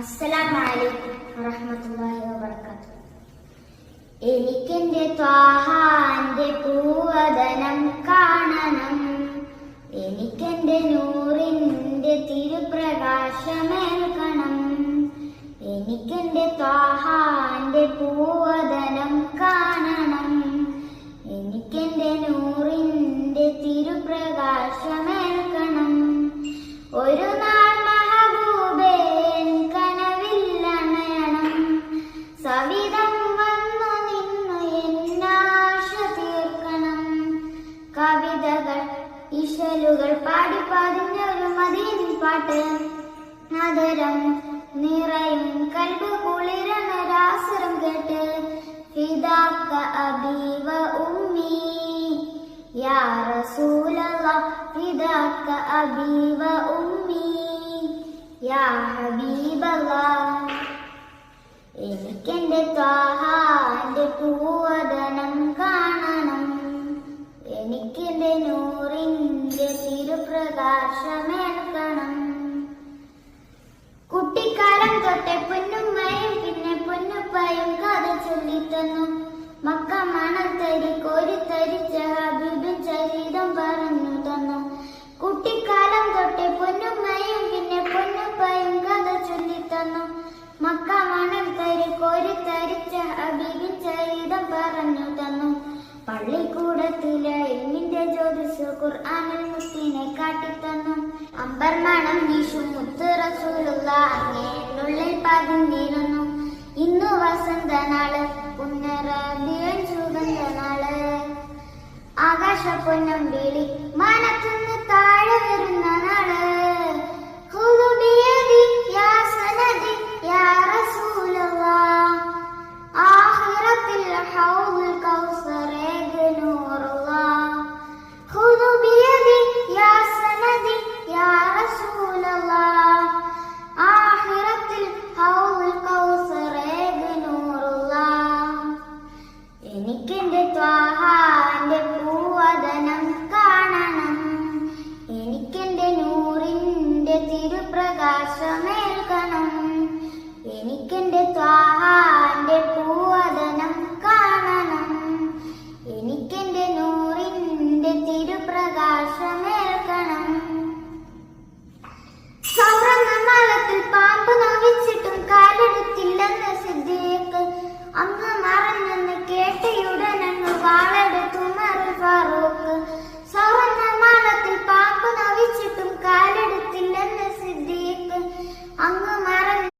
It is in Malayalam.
അസ്സലാമു അലൈക്കും വറഹ്മത്തുള്ളാഹി വബറകാതുഹു. എനിക്കെന്റെ ത്വാഹാന്റെ പൂവദനം കാണണം, എനിക്കെന്റെ നൂറിന്റെ തിരുപ്രകാശമേൽക്കണം. എനിക്കെന്റെ ത്വാഹാന്റെ പൂവദനം കാണണം, എനിക്കെന്റെ നൂറിന്റെ തിരുപ്രകാശമേൽക്കണം. ഒരു നാൾ മഹബൂബേൻ കനവില്ലണയണം, സവിധം വന്നു നിന്നു എന്നാശ തീർക്കണം. കവിതകൾ ഇശലുകൾ പാടി പതിഞ്ഞൊരു മദീൻ പാട്ട്, നഗരം നിറയും കൽബ് കുളിരണൊരാസുരം കേട്ട്. ഫിദാക അബീ വ ഉമ്മി യാ റസൂലല്ലാഹ്, ഫിദാക അബീ വ ഉമ്മി യാ ഹബീബല്ലാഹ്. എനിക്കെന്റെ ത്വാഹാന്റെ പൂവദനം കാണണം, എനിക്കെന്റെ നൂറിന്റെ തിരുപ്രകാശമേൽക്കണം. കുട്ടിക്കാലം തൊട്ടെ പൊന്നുമ്മയും പിന്നെ പൊന്നുപ്പയും കഥ ചൊല്ലിത്തന്നു. മക്ക മണൽ തരി കോരിത്തരിച്ച ഹബീബിൻ ചരിതം പറഞ്ഞു തന്നു. കുട്ടിക്കാലം തൊട്ടെ പൊന്നുമ്മയും പിന്നെ പൊന്നുപ്പയും കഥ ചൊല്ലിത്തന്നു. മക്ക മണൽ തരി കോരിത്തരിച്ച ഹബീബിൻ ചരിതം പറഞ്ഞു തന്നു. പള്ളിക്കൂടത്തിലെ ഇൽമിന്റെ ജ്യോതിസ് ഖുർആനിൽ മുത്തിനെ കാട്ടിത്തന്നു. അമ്പർ മണം വീശും മുത്ത് റസൂലുള്ളാഹ് അങ്ങേനുള്ളിൽ പതിഞ്ഞിരുന്നു. ഇന്നു വസന്തനാള്, പുണ്യറബിയുൽ സുഗന്ധനാള്. ആകാശ പൊന്നമ്പിളി മനത്തുനിന്ന് താഴെ വരുന്ന